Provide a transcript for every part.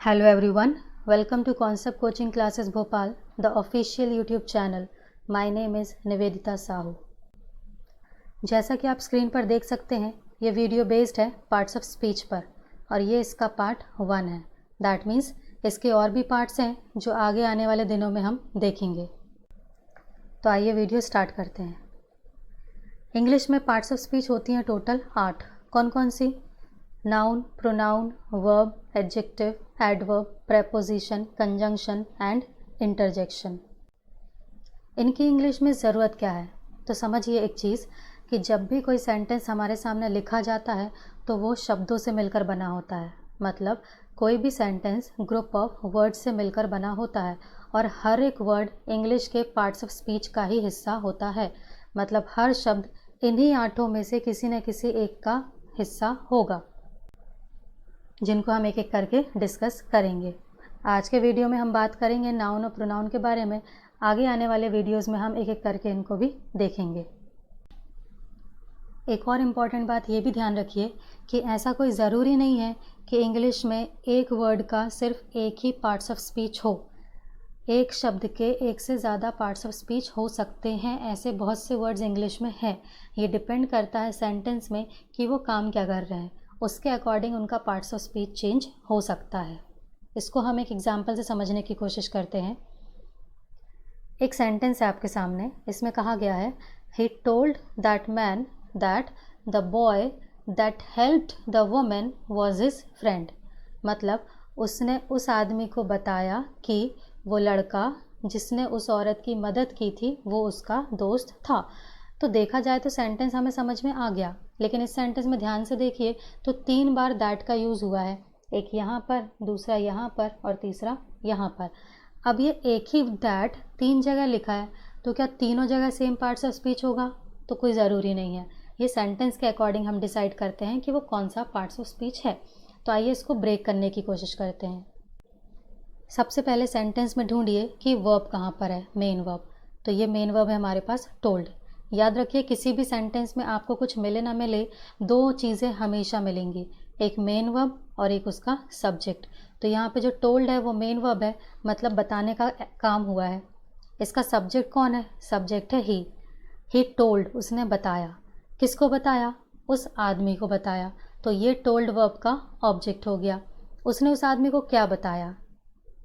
Hello everyone, welcome to Concept Coaching Classes Bhopal, the official YouTube channel. My name is Nivedita Sahu. जैसा कि आप screen पर देख सकते हैं, ये वीडियो बेस्ड है पार्ट्स ऑफ स्पीच पर और ये इसका पार्ट 1 है। दैट मीन्स इसके और भी पार्ट्स हैं जो आगे आने वाले दिनों में हम देखेंगे। तो आइए वीडियो स्टार्ट करते हैं। इंग्लिश में पार्ट्स ऑफ स्पीच होती हैं टोटल 8। कौन कौन सी? Noun, pronoun, verb, adjective, adverb, preposition, conjunction and interjection. इनकी इंग्लिश में ज़रूरत क्या है? तो समझिए एक चीज़ कि जब भी कोई सेंटेंस हमारे सामने लिखा जाता है तो वो शब्दों से मिलकर बना होता है। मतलब कोई भी सेंटेंस ग्रुप ऑफ वर्ड्स से मिलकर बना होता है और हर एक वर्ड इंग्लिश के पार्ट्स ऑफ स्पीच का ही हिस्सा होता है। मतलब हर शब्द इन्हीं 8 में से किसी न किसी एक का हिस्सा होगा, जिनको हम एक एक करके डिस्कस करेंगे। आज के वीडियो में हम बात करेंगे नाउन और प्रोनाउन के बारे में। आगे आने वाले वीडियोस में हम एक एक करके इनको भी देखेंगे। एक और इम्पॉर्टेंट बात ये भी ध्यान रखिए कि ऐसा कोई ज़रूरी नहीं है कि इंग्लिश में एक वर्ड का सिर्फ एक ही पार्ट्स ऑफ स्पीच हो। एक शब्द के एक से ज़्यादा पार्ट्स ऑफ स्पीच हो सकते हैं। ऐसे बहुत से वर्ड्स इंग्लिश में हैं। ये डिपेंड करता है सेंटेंस में कि वो काम क्या कर रहे हैं, उसके अकॉर्डिंग उनका पार्ट्स ऑफ स्पीच चेंज हो सकता है। इसको हम एक एग्जांपल से समझने की कोशिश करते हैं। एक सेंटेंस है आपके सामने, इसमें कहा गया है he told that man that the boy that helped the woman was his friend. मतलब उसने उस आदमी को बताया कि वो लड़का जिसने उस औरत की मदद की थी वो उसका दोस्त था। तो देखा जाए तो सेंटेंस हमें समझ में आ गया, लेकिन इस सेंटेंस में ध्यान से देखिए तो 3 बार दैट का यूज़ हुआ है। एक यहाँ पर, दूसरा यहाँ पर और तीसरा यहाँ पर। अब ये एक ही दैट 3 जगह लिखा है तो क्या तीनों जगह सेम पार्ट्स ऑफ स्पीच होगा? तो कोई ज़रूरी नहीं है। ये सेंटेंस के अकॉर्डिंग हम डिसाइड करते हैं कि वो कौन सा पार्ट्स ऑफ स्पीच है। तो आइए इसको ब्रेक करने की कोशिश करते हैं। सबसे पहले सेंटेंस में ढूंढिए कि वर्ब कहाँ पर है, मेन वर्ब। तो ये मेन वर्ब है हमारे पास, टोल्ड। याद रखिए किसी भी सेंटेंस में आपको कुछ मिले ना मिले, 2 चीज़ें हमेशा मिलेंगी, एक मेन वर्ब और एक उसका सब्जेक्ट। तो यहाँ पे जो टोल्ड है वो मेन वर्ब है, मतलब बताने का काम हुआ है। इसका सब्जेक्ट कौन है? सब्जेक्ट है ही टोल्ड, उसने बताया। किसको बताया? उस आदमी को बताया। तो ये टोल्ड वर्ब का ऑब्जेक्ट हो गया। उसने उस आदमी को क्या बताया?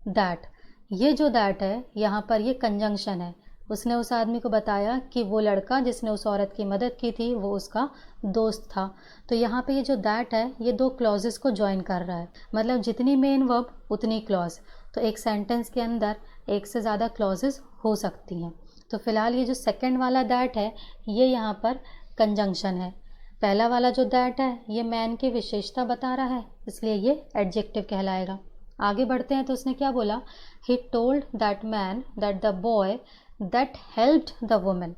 दैट। ये जो दैट है यहाँ पर ये कंजंक्शन है। उसने उस आदमी को बताया कि वो लड़का जिसने उस औरत की मदद की थी वो उसका दोस्त था। तो यहाँ पे ये जो दैट है ये 2 क्लॉजेस को ज्वाइन कर रहा है। मतलब जितनी मेन वर्ब उतनी क्लॉज। तो एक सेंटेंस के अंदर एक से ज़्यादा क्लॉजेस हो सकती हैं। तो फिलहाल ये जो सेकंड वाला दैट है ये यहाँ पर कंजंक्शन है। पहला वाला जो दैट है ये मैन की विशेषता बता रहा है, इसलिए ये एडजेक्टिव कहलाएगा। आगे बढ़ते हैं तो उसने क्या बोला? He told that man that the boy that helped the woman.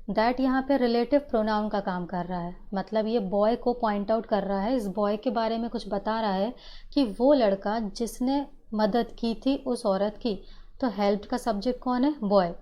That यहाँ पे रिलेटिव प्रोनाउन का काम कर रहा है। मतलब ये बॉय को पॉइंट आउट कर रहा है, इस बॉय के बारे में कुछ बता रहा है कि वो लड़का जिसने मदद की थी उस औरत की। तो हेल्प्ड का सब्जेक्ट कौन है? Boy.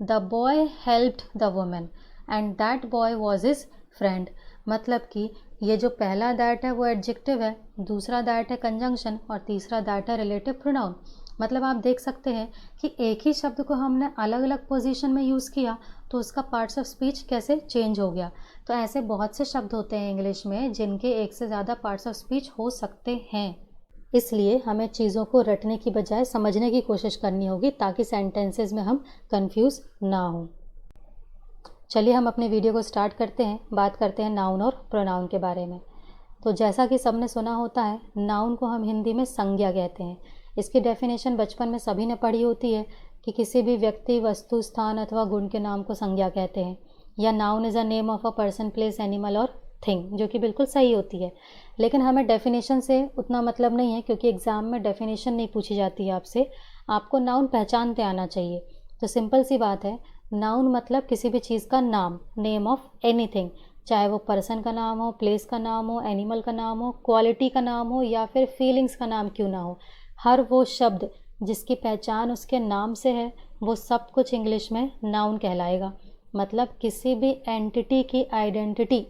The boy helped the woman and that boy was his friend. मतलब कि ये जो पहला दैट है वो एडजेक्टिव है, दूसरा दैट है कंजंक्शन और तीसरा दैट है रिलेटिव प्रोनाउन। मतलब आप देख सकते हैं कि एक ही शब्द को हमने अलग अलग पोजीशन में यूज़ किया तो उसका पार्ट्स ऑफ स्पीच कैसे चेंज हो गया। तो ऐसे बहुत से शब्द होते हैं इंग्लिश में जिनके एक से ज़्यादा पार्ट्स ऑफ स्पीच हो सकते हैं। इसलिए हमें चीज़ों को रटने की बजाय समझने की कोशिश करनी होगी ताकि सेंटेंसेस में हम कंफ्यूज ना हों। चलिए हम अपने वीडियो को स्टार्ट करते हैं। बात करते हैं नाउन और प्रोनाउन के बारे में। तो जैसा कि सबने सुना होता है, नाउन को हम हिंदी में संज्ञा कहते हैं। इसकी डेफिनेशन बचपन में सभी ने पढ़ी होती है कि किसी भी व्यक्ति, वस्तु, स्थान अथवा गुण के नाम को संज्ञा कहते हैं। या noun is a name of a person, place, animal और थिंग, जो कि बिल्कुल सही होती है। लेकिन हमें डेफिनेशन से उतना मतलब नहीं है क्योंकि एग्ज़ाम में डेफिनेशन नहीं पूछी जाती है आपसे, आपको नाउन पहचानते आना चाहिए। तो सिंपल सी बात है, नाउन मतलब किसी भी चीज़ का नाम, नेम ऑफ एनीथिंग, चाहे वो पर्सन का नाम हो, प्लेस का नाम हो, एनिमल का नाम हो, क्वालिटी का नाम हो या फिर फीलिंग्स का नाम क्यों ना हो। हर वो शब्द जिसकी पहचान उसके नाम से है वो सब कुछ इंग्लिश में नाउन कहलाएगा। मतलब किसी भी एंटिटी की आइडेंटिटी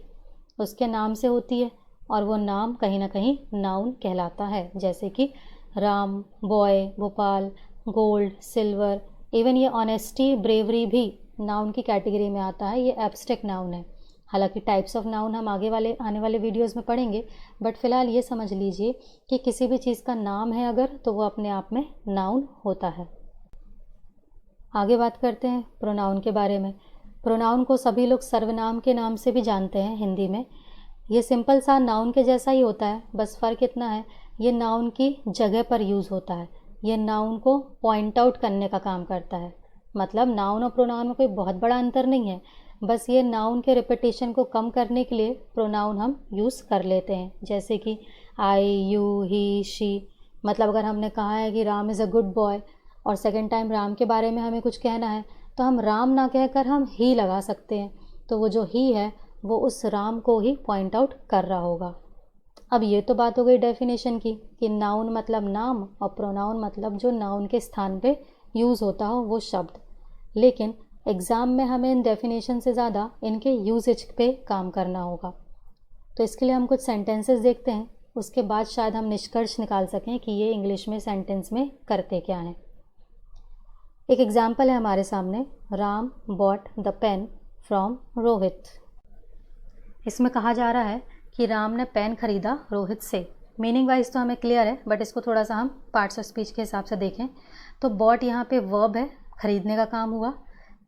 उसके नाम से होती है और वो नाम कहीं ना कहीं नाउन कहलाता है। जैसे कि Ram, boy, Bhopal, gold, silver, even ये ऑनेस्टी, ब्रेवरी भी नाउन की कैटेगरी में आता है। ये एब्स्ट्रैक्ट नाउन है। हालांकि टाइप्स ऑफ नाउन हम आने वाले वीडियोस में पढ़ेंगे, बट फिलहाल ये समझ लीजिए कि किसी भी चीज़ का नाम है अगर, तो वो अपने आप में नाउन होता है। आगे बात करते हैं प्रोनाउन के बारे में। प्रोनाउन को सभी लोग सर्वनाम के नाम से भी जानते हैं हिंदी में। ये सिंपल सा नाउन के जैसा ही होता है, बस फ़र्क इतना है ये नाउन की जगह पर यूज़ होता है। ये नाउन को पॉइंट आउट करने का काम करता है। मतलब नाउन और प्रोनाउन में कोई बहुत बड़ा अंतर नहीं है, बस ये नाउन के रिपीटेशन को कम करने के लिए प्रोनाउन हम यूज़ कर लेते हैं। जैसे कि आई, यू, ही, शी। मतलब अगर हमने कहा है कि Ram is a good boy और सेकेंड टाइम राम के बारे में हमें कुछ कहना है, तो हम राम ना कहकर हम ही लगा सकते हैं। तो वो जो ही है वो उस राम को ही पॉइंट आउट कर रहा होगा। अब ये तो बात हो गई डेफिनेशन की कि नाउन मतलब नाम और प्रोनाउन मतलब जो नाउन के स्थान पे यूज़ होता हो वो शब्द। लेकिन एग्ज़ाम में हमें इन डेफिनेशन से ज़्यादा इनके यूजेज पे काम करना होगा। तो इसके लिए हम कुछ सेंटेंसेस देखते हैं, उसके बाद शायद हम निष्कर्ष निकाल सकें कि ये इंग्लिश में सेंटेंस में करते क्या हैं। एक एग्जाम्पल है हमारे सामने, Ram bought the pen from Rohit. इसमें कहा जा रहा है कि राम ने पेन खरीदा रोहित से। मीनिंग वाइज तो हमें क्लियर है, बट इसको थोड़ा सा हम पार्ट्स ऑफ स्पीच के हिसाब से देखें तो बॉट यहाँ पे वर्ब है, खरीदने का काम हुआ।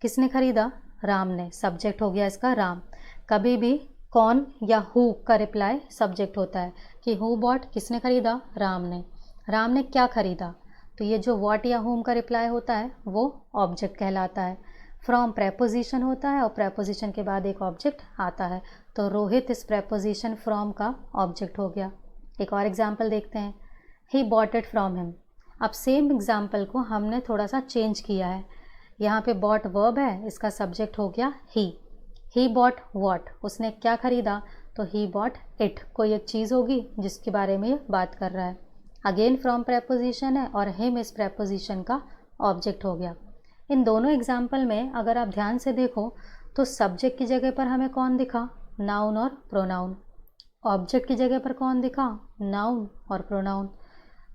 किसने खरीदा? राम ने। सब्जेक्ट हो गया इसका राम। कभी भी कौन या हु का रिप्लाई सब्जेक्ट होता है कि हु बॉट, किसने खरीदा? राम ने। राम ने क्या खरीदा? तो ये जो व्हाट या हुम का रिप्लाई होता है वो ऑब्जेक्ट कहलाता है। फ्रॉम प्रेपोजिशन होता है और प्रेपोजिशन के बाद एक ऑब्जेक्ट आता है, तो रोहित इस प्रेपोजिशन फ्रॉम का ऑब्जेक्ट हो गया। एक और एग्जाम्पल देखते हैं, he bought it from him. अब सेम एग्जाम्पल को हमने थोड़ा सा चेंज किया है। यहाँ पे बॉट वर्ब है, इसका सब्जेक्ट हो गया ही। ही बॉट वॉट, उसने क्या खरीदा? तो ही बॉट इट, कोई एक चीज़ होगी जिसके बारे में ये बात कर रहा है। अगेन फ्रॉम प्रेपोजिशन है और हिम इस प्रेपोजिशन का ऑब्जेक्ट हो गया। इन दोनों एग्जाम्पल में अगर आप ध्यान से देखो तो सब्जेक्ट की जगह पर हमें कौन दिखा? नाउन और प्रोनाउन। ऑब्जेक्ट की जगह पर कौन दिखा? नाउन और प्रोनाउन।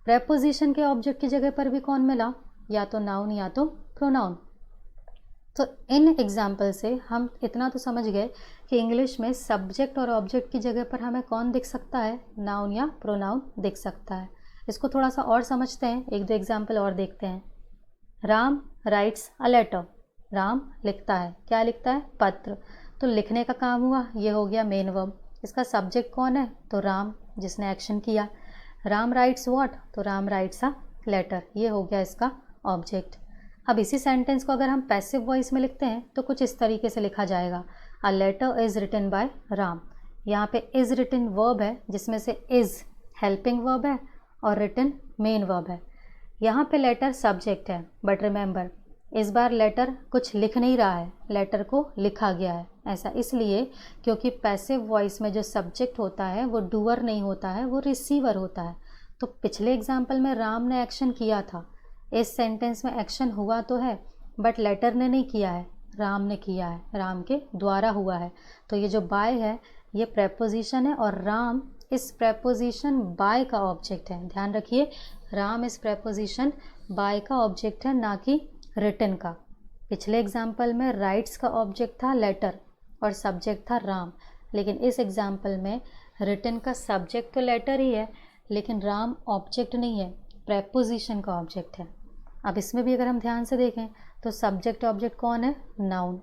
प्रेपोजिशन के ऑब्जेक्ट की जगह पर भी कौन मिला? या तो नाउन या तो प्रोनाउन। तो इन एग्जाम्पल से हम इतना तो समझ गए कि इंग्लिश में सब्जेक्ट और ऑब्जेक्ट की जगह पर हमें कौन दिख सकता है? नाउन या प्रोनाउन दिख सकता है। इसको थोड़ा सा और समझते हैं, एक दो एग्जाम्पल और देखते हैं। Ram writes a letter. Ram लिखता है, क्या लिखता है? पत्र। तो लिखने का काम हुआ, ये हो गया मेन वर्ब। इसका सब्जेक्ट कौन है? तो राम, जिसने एक्शन किया। Ram rights what? तो राम राइट्स अ लेटर, ये हो गया इसका ऑब्जेक्ट। अब इसी सेंटेंस को अगर हम पैसिव वॉइस में लिखते हैं तो कुछ इस तरीके से लिखा जाएगा, a letter is written by Ram. यहाँ पे इज़ रिटन वर्ब है, जिसमें से इज़ हेल्पिंग वर्ब है और रिटन मेन वर्ब है। यहाँ पे लेटर सब्जेक्ट है, बट रिमेंबर इस बार लेटर कुछ लिख नहीं रहा है, लेटर को लिखा गया है। ऐसा इसलिए क्योंकि पैसिव वॉइस में जो सब्जेक्ट होता है वो डूअर नहीं होता है, वो रिसीवर होता है। तो पिछले एग्जाम्पल में राम ने एक्शन किया था, इस सेंटेंस में एक्शन हुआ तो है बट लेटर ने नहीं किया है, राम ने किया है, राम के द्वारा हुआ है। तो ये जो बाय है ये प्रेपोजिशन है और राम इस प्रेपोजिशन बाय का ऑब्जेक्ट है। ध्यान रखिए, राम इस प्रेपोजिशन बाय का ऑब्जेक्ट है, ना कि रिटन का। पिछले एग्जाम्पल में राइट्स का ऑब्जेक्ट था लेटर और सब्जेक्ट था राम, लेकिन इस एग्जाम्पल में रिटन का सब्जेक्ट तो लेटर ही है लेकिन राम ऑब्जेक्ट नहीं है, प्रेपोजिशन का ऑब्जेक्ट है। अब इसमें भी अगर हम ध्यान से देखें तो सब्जेक्ट ऑब्जेक्ट कौन है? नाउन।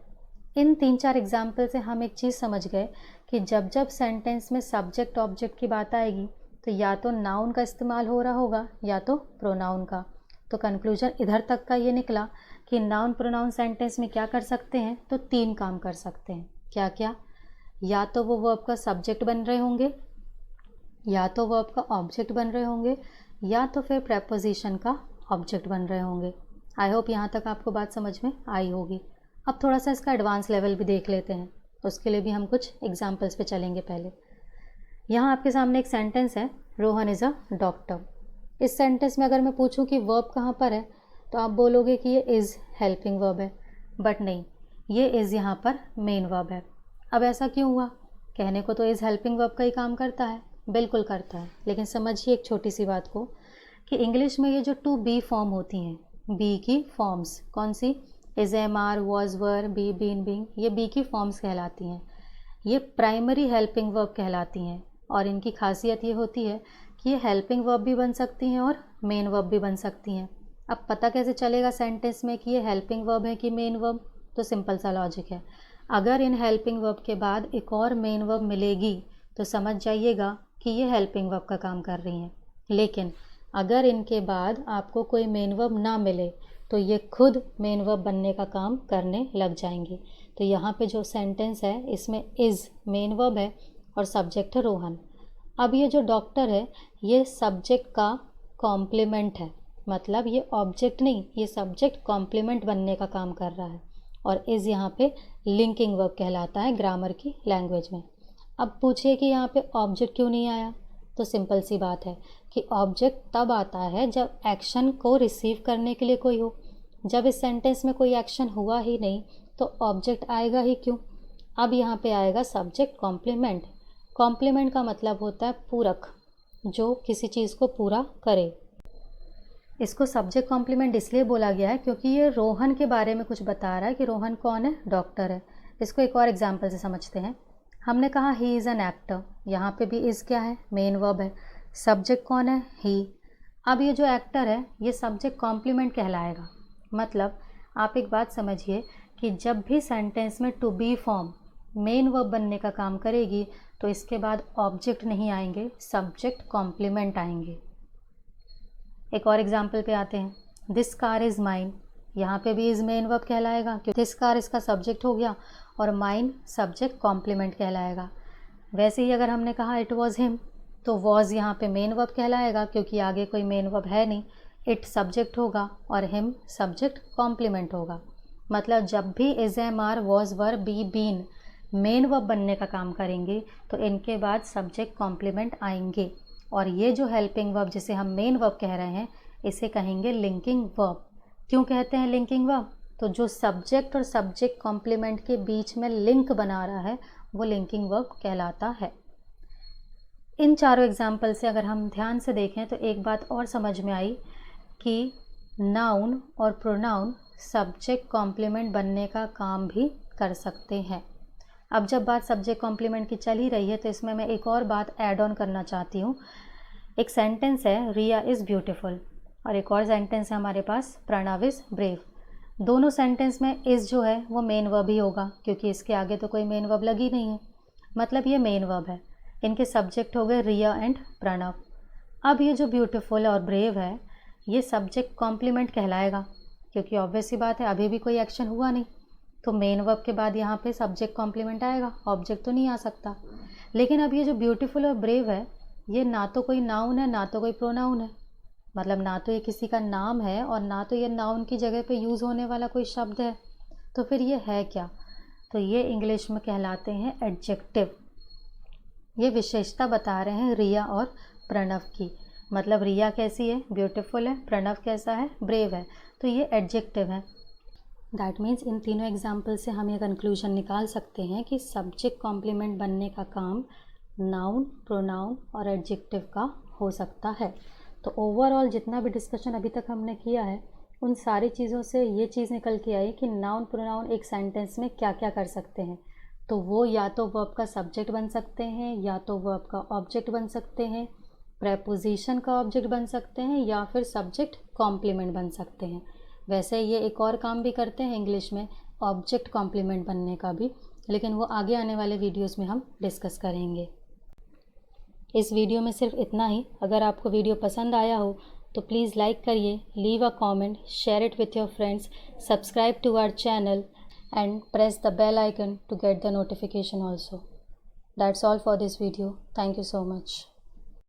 इन 3-4 एग्जाम्पल से हम एक चीज़ समझ गए कि जब जब सेंटेंस में सब्जेक्ट ऑब्जेक्ट की बात आएगी तो या तो नाउन का इस्तेमाल हो रहा होगा या तो प्रोनाउन का। तो कंक्लूजन इधर तक का ये निकला कि नाउन प्रोनाउन सेंटेंस में क्या कर सकते हैं? तो 3 काम कर सकते हैं। क्या क्या? या तो वो वर्ब का सब्जेक्ट बन रहे होंगे, या तो वर्ब का ऑब्जेक्ट बन रहे होंगे, या तो फिर प्रेपोजिशन का ऑब्जेक्ट बन रहे होंगे। आई होप यहाँ तक आपको बात समझ में आई होगी। अब थोड़ा सा इसका एडवांस लेवल भी देख लेते हैं, तो उसके लिए भी हम कुछ एग्जाम्पल्स पे चलेंगे। पहले यहाँ आपके सामने एक सेंटेंस है, रोहन इज़ अ डॉक्टर। इस सेंटेंस में अगर मैं पूछूं कि वर्ब कहाँ पर है तो आप बोलोगे कि ये इज़ हेल्पिंग वर्ब है, बट नहीं, ये इज़ यहाँ पर मेन वर्ब है। अब ऐसा क्यों हुआ? कहने को तो इज़ हेल्पिंग वर्ब का ही काम करता है, बिल्कुल करता है, लेकिन समझिए एक छोटी सी बात को कि इंग्लिश में ये जो टू बी फॉर्म होती हैं, बी की फॉर्म्स कौन सी, is, am, are, was, were, be, been, being, ये बी की फॉर्म्स कहलाती हैं। ये प्राइमरी हेल्पिंग वर्ब कहलाती हैं और इनकी खासियत ये होती है कि ये हेल्पिंग वर्ब भी बन सकती हैं और मेन वर्ब भी बन सकती हैं। अब पता कैसे चलेगा सेंटेंस में कि ये हेल्पिंग वर्ब है कि मेन वर्ब? तो सिंपल सा लॉजिक है, अगर इन हेल्पिंग वर्ब के बाद एक और मेन वर्ब मिलेगी तो समझ जाइएगा कि ये हेल्पिंग वर्ब का काम कर रही हैं। लेकिन अगर इनके बाद आपको कोई मेन वर्ब ना मिले तो ये खुद मेन वर्ब बनने का काम करने लग जाएंगे। तो यहाँ पे जो सेंटेंस है इसमें इज़ मेन वर्ब है और सब्जेक्ट है रोहन। अब ये जो डॉक्टर है ये सब्जेक्ट का कॉम्प्लीमेंट है, मतलब ये ऑब्जेक्ट नहीं, ये सब्जेक्ट कॉम्प्लीमेंट बनने का काम कर रहा है और इज़ यहाँ पे लिंकिंग वर्ब कहलाता है ग्रामर की लैंग्वेज में। अब पूछिए कि यहाँ पे ऑब्जेक्ट क्यों नहीं आया? तो सिंपल सी बात है कि ऑब्जेक्ट तब आता है जब एक्शन को रिसीव करने के लिए कोई हो। जब इस सेंटेंस में कोई एक्शन हुआ ही नहीं तो ऑब्जेक्ट आएगा ही क्यों? अब यहाँ पे आएगा सब्जेक्ट कॉम्प्लीमेंट। कॉम्प्लीमेंट का मतलब होता है पूरक, जो किसी चीज़ को पूरा करे। इसको सब्जेक्ट कॉम्प्लीमेंट इसलिए बोला गया है क्योंकि ये रोहन के बारे में कुछ बता रहा है कि रोहन कौन है? डॉक्टर है। इसको एक और एग्जाम्पल से समझते हैं। हमने कहा ही इज़ एन एक्टर, यहाँ पे भी इज़ क्या है? मेन वर्ब है। सब्जेक्ट कौन है? ही। अब ये जो एक्टर है ये सब्जेक्ट कॉम्प्लीमेंट कहलाएगा। मतलब आप एक बात समझिए कि जब भी सेंटेंस में to be form main verb बनने का काम करेगी तो इसके बाद ऑब्जेक्ट नहीं आएंगे, सब्जेक्ट कॉम्प्लीमेंट आएंगे। एक और एग्जाम्पल पे आते हैं। दिस कार इज़ माइन, यहाँ पे भी इज़ मेन वर्ब कहलाएगा क्योंकि दिस कार इसका सब्जेक्ट हो गया और माइन सब्जेक्ट कॉम्प्लीमेंट कहलाएगा। वैसे ही अगर हमने कहा इट वॉज हिम तो वॉज यहाँ पे मेन वर्ब कहलाएगा क्योंकि आगे कोई मेन वर्ब है नहीं, इट सब्जेक्ट होगा और हिम सब्जेक्ट कॉम्प्लीमेंट होगा। मतलब जब भी is, am, are, was, were, be, been main verb बनने का काम करेंगे तो इनके बाद सब्जेक्ट कॉम्प्लीमेंट आएंगे और ये जो हेल्पिंग वर्ब जिसे हम मेन वर्ब कह रहे हैं इसे कहेंगे लिंकिंग वर्ब। क्यों कहते हैं लिंकिंग वर्ब? तो जो सब्जेक्ट और सब्जेक्ट कॉम्प्लीमेंट के बीच में लिंक बना रहा है वो लिंकिंग वर्ब कहलाता है। इन चारों एग्जाम्पल से अगर हम ध्यान से देखें तो एक बात और समझ में आई कि नाउन और प्रोनाउन सब्जेक्ट कॉम्प्लीमेंट बनने का काम भी कर सकते हैं। अब जब बात सब्जेक्ट कॉम्प्लीमेंट की चल ही रही है तो इसमें मैं एक और बात ऐड ऑन करना चाहती हूँ। एक सेंटेंस है रिया इज़ ब्यूटीफुल और एक और सेंटेंस है हमारे पास प्रणव इज़ ब्रेव। दोनों सेंटेंस में इज़ जो है वो मेन वर्ब ही होगा क्योंकि इसके आगे तो कोई मेन वर्ब लगी नहीं है, मतलब ये मेन वर्ब है। इनके सब्जेक्ट हो गए रिया एंड प्रणव। अब ये जो ब्यूटीफुल और ब्रेव है ये सब्जेक्ट कॉम्प्लीमेंट कहलाएगा क्योंकि ऑब्वियस सी बात है अभी भी कोई एक्शन हुआ नहीं तो मेन वर्ब के बाद यहाँ पे सब्जेक्ट कॉम्प्लीमेंट आएगा, ऑब्जेक्ट तो नहीं आ सकता। लेकिन अब ये जो ब्यूटीफुल और ब्रेव है ये ना तो कोई नाउन है ना तो कोई प्रोनाउन है, मतलब ना तो ये किसी का नाम है और ना तो ये नाउन की जगह पे यूज़ होने वाला कोई शब्द है। तो फिर ये है क्या? तो ये इंग्लिश में कहलाते हैं एडजेक्टिव। ये विशेषता बता रहे हैं रिया और प्रणव की। मतलब रिया कैसी है? ब्यूटीफुल है। प्रणव कैसा है? ब्रेव है। तो ये एडजेक्टिव है। दैट मीन्स इन तीनों एग्जाम्पल से हम ये कंक्लूजन निकाल सकते हैं कि सब्जेक्ट कॉम्प्लीमेंट बनने का काम नाउन, प्रोनाउन और एडजेक्टिव का हो सकता है। तो ओवरऑल जितना भी डिस्कशन अभी तक हमने किया है उन सारी चीज़ों से ये चीज़ निकल के आई कि नाउन, प्रोनाउन एक सेंटेंस में क्या क्या कर सकते हैं। तो वो या तो वर्ब का सब्जेक्ट बन सकते हैं या तो वर्ब का ऑब्जेक्ट बन सकते हैं, प्रेपोजिशन का ऑब्जेक्ट बन सकते हैं या फिर सब्जेक्ट कॉम्प्लीमेंट बन सकते हैं। वैसे ये एक और काम भी करते हैं इंग्लिश में, ऑब्जेक्ट कॉम्प्लीमेंट बनने का भी, लेकिन वो आगे आने वाले वीडियोस में हम डिस्कस करेंगे। इस वीडियो में सिर्फ इतना ही। अगर आपको वीडियो पसंद आया हो तो प्लीज़ लाइक करिए, leave a comment, share it with your friends, subscribe to our channel and press the bell icon to get the notification also. That's all for this video. Thank you so much.